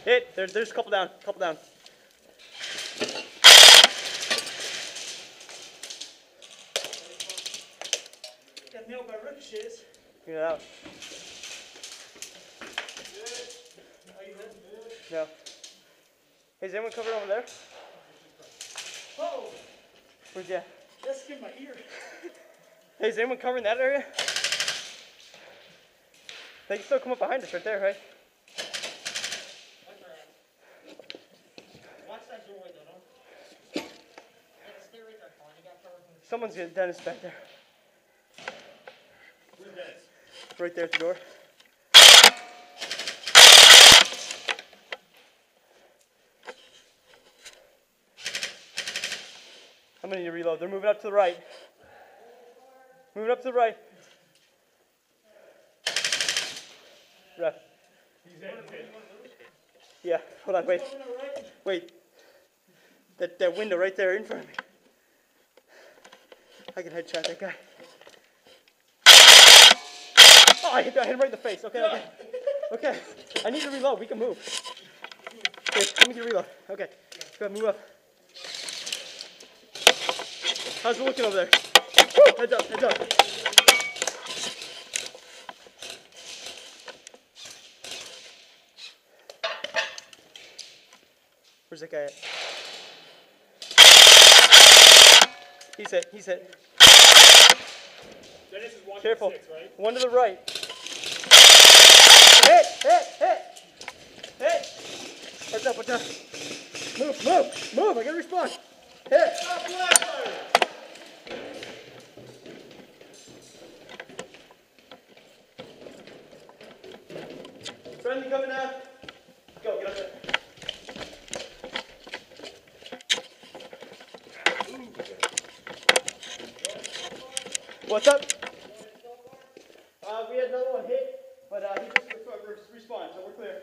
Hit. There's a couple down. Got nailed by ricochets. Get it out. No. Hey, is anyone covered over there? Whoa! Where's that? That's in my ear. Hey, is anyone covering that area? They can still come up behind us right there, right? Watch that doorway though, don't. Stay right there, Colin. You got covered from the. Someone's getting Dennis back there. Where's Dennis? Right there at the door. I'm gonna need to reload. They're moving up to the right. Moving up to the right. Ref. Yeah, hold on, wait. Wait. That window right there in front of me. I can headshot that guy. Oh, I hit him right in the face. Okay. Okay. I need to reload. We can move. Wait, let me get a reload. Okay. Go ahead, move up. How's it looking over there? Woo! Heads up, heads up. Where's that guy at? He's hit. Dennis is watching. Careful. 6, right? One to the right. Hit! Watch out. Move. I gotta respond. Hit! Stop blast fire! Friendly coming down. Go, get up there. What's up? We had another one hit, but he just respawned, so we're clear.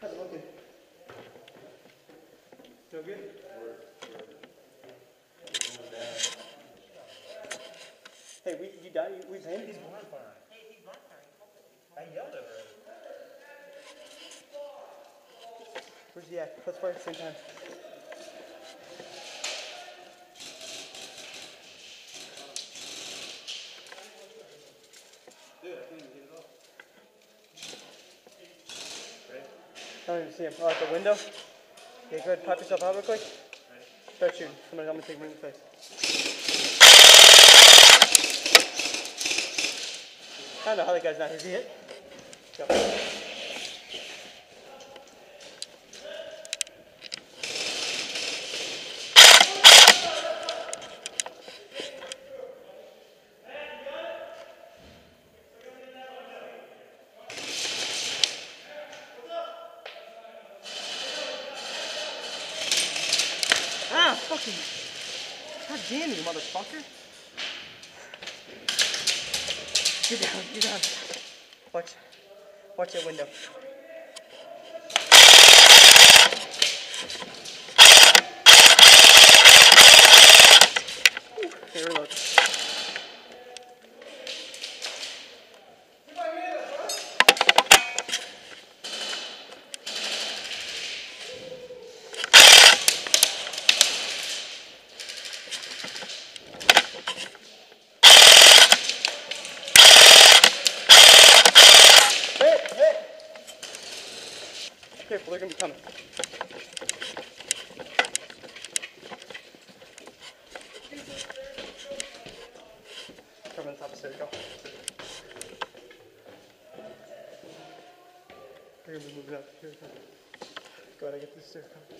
How's it looking? Feel good? Hey, you done? We've hit? He's bonfiring. Hey, he's bonfiring. I yelled over it. Where's he at? Let's fire at the same time. Dude, I can't even get it off. I don't even see him. Oh, at the window? Yeah, go ahead, pop yourself out real quick. Start shooting. I'm gonna take him in the face. I don't know how that guy's not. Is he hit? Go. Ah, fucking. God damn you, motherfucker. Get down. Watch that window. Okay, reload. Careful, they're gonna be coming. on top of the stairs. Go. We're gonna be moving up. Here we go. Go ahead, I get this stair. Come.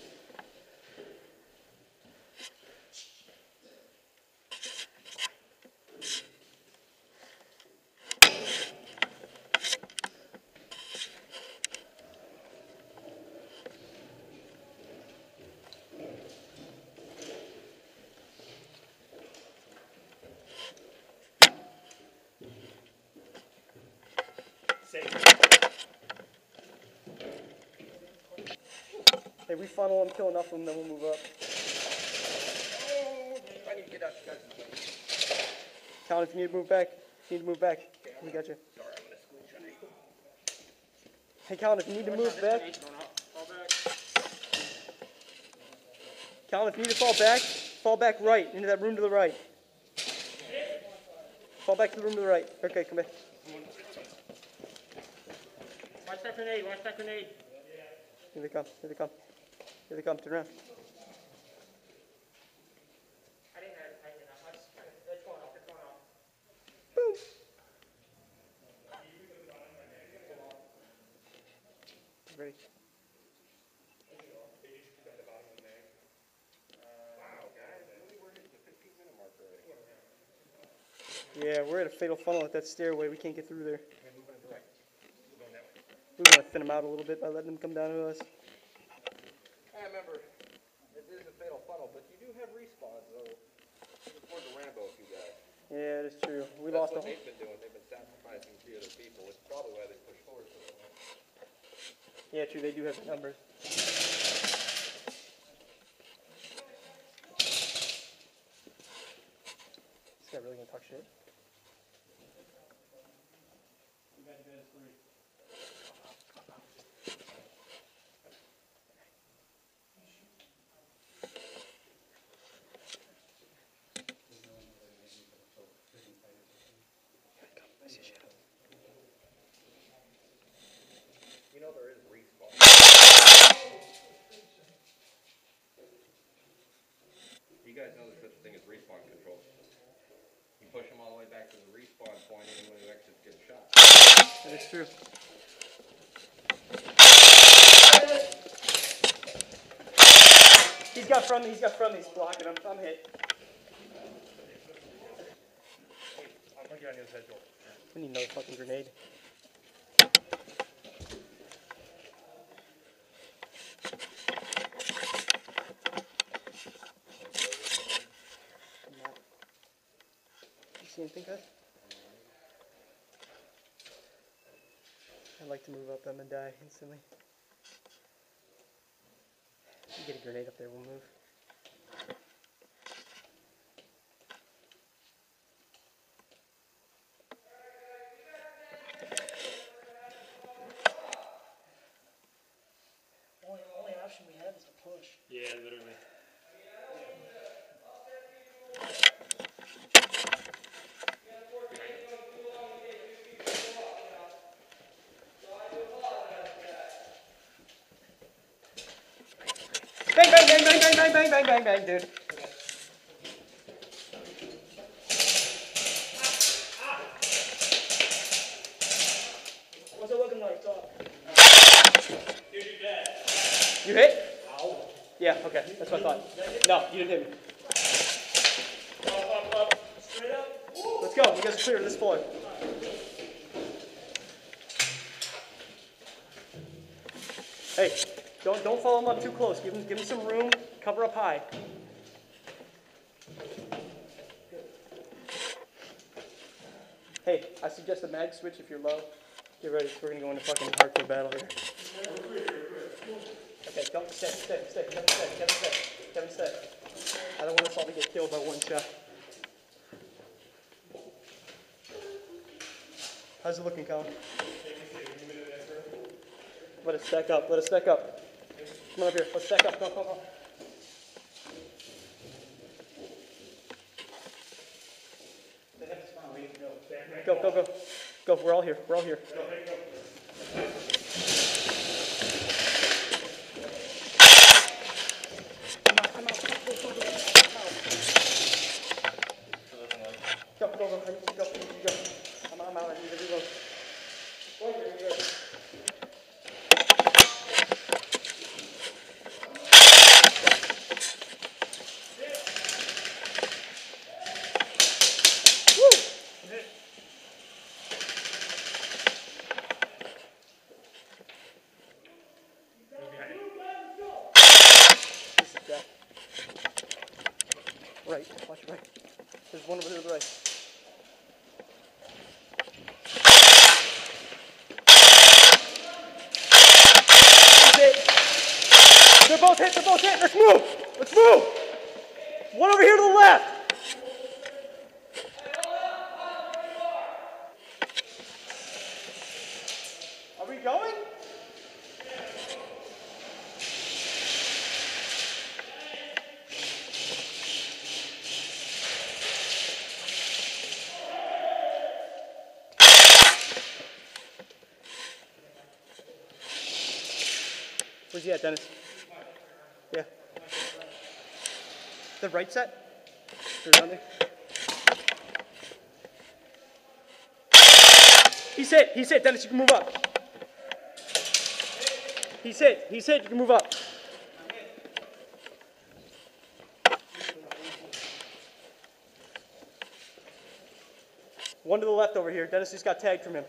Hey, we funnel them, kill enough of them, then we'll move up. I need to get out, you guys. Colin, if you need to move back, we got you. Sorry, I'm gonna scooch on it. Hey, Colin, if you need to move back. Colin, if you need to fall back right, into that room to the right. Fall back to the room to the right. Okay, come back. Watch that grenade, watch that grenade. Here they come, here they come. Here they come, turn around. I didn't have it tight enough. It's going off, it's going off. Boom. Ready? Yeah, we're at a fatal funnel at that stairway. We can't get through there. We want to thin them out a little bit by letting them come down to us. I remember, it is a fatal funnel, but you do have respawns, so it's more the Rambo of you guys. Yeah, it is true. We That's lost a what whole... they've been doing. They've been sacrificing 3 other people, which is probably why they push forward so much. Yeah, true. They do have the numbers. This guy really gonna talk shit? You know there is respawn. You guys know there's such a thing as respawn control. You push them all the way back to the respawn point, and anyone who exits gets shot. That is true. He's got from me. He's blocking him. I'm hit. I'm gonna get on the other side door. I need another fucking grenade. You see anything, guys? I'd like to move up them and die instantly. You get a grenade up there, we'll move. Only option we have is to push. Yeah, literally. Bang, bang, bang, bang, bang, bang, bang, bang, bang, bang, dude. What's it looking like, Doc? Dude, you're dead. You hit? Ow. Yeah, okay, that's what I thought. No, you didn't hit me. Up. Straight up. Let's go, you guys are clear to this floor. Hey, don't follow him up too close. Give him some room. Cover up high. Hey, I suggest a mag switch if you're low. Get ready, we're gonna go into fucking hardcore battle here. Okay, don't stay. Kevin, stay. I don't want us all to get killed by one shot. How's it looking, Colin? Let us stack up. Come on up here. Let's stack up. Come on. Go. We're all here. Come out. Go. go. I need to go. I'm out. I need to reload. Right, watch your right. There's one over there to the right. They're both hit, Let's move! One over here to the left! Are we going? Where's he at, Dennis? Yeah. The right set? There's one there. He's hit, Dennis, you can move up. He's hit, you can move up. One to the left over here, Dennis just got tagged from him.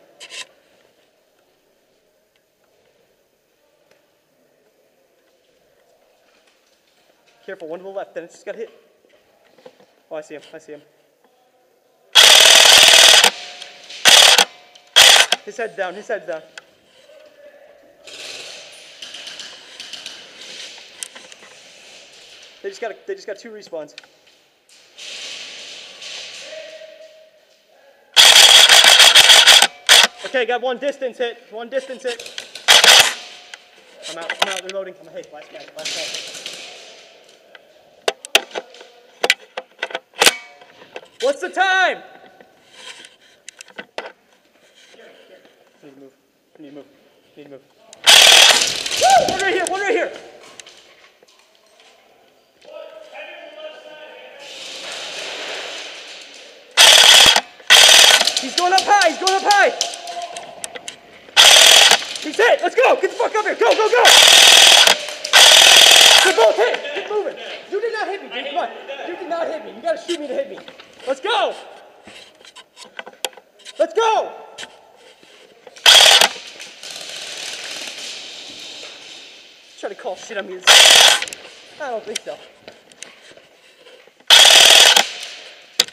Careful, one to the left, Dennis just got hit. Oh, I see him. His head's down. They just got 2 respawns. Okay, got one distance hit. I'm out, reloading. Hey, last guy. What's the time? I need to move. Woo! One right here. He's going up high. He's hit. Let's go. Get the fuck up here. Go. They're both hit. Keep moving. You did not hit me, dude. Come on. You did not hit me. You gotta shoot me to hit me. Let's go. Try to call shit on me. I don't think so.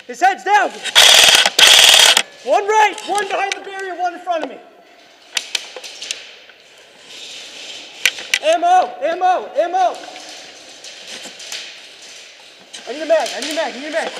His head's down. One right, one behind the barrier, one in front of me. Ammo. I need a mag.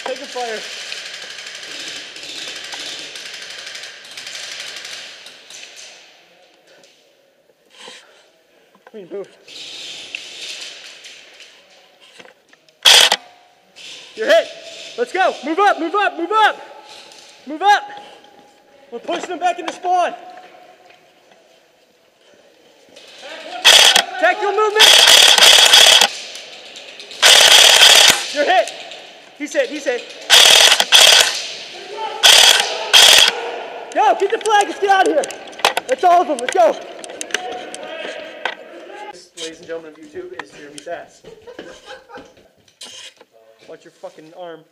Taking fire. We move. You're hit. Let's go. Move up. We're pushing them back into spawn. Tactical movement. You're hit. He's hit. Go, get the flag, let's get out of here. That's all of them, let's go. This, ladies and gentlemen of YouTube, is Jeremy's ass. Watch your fucking arm.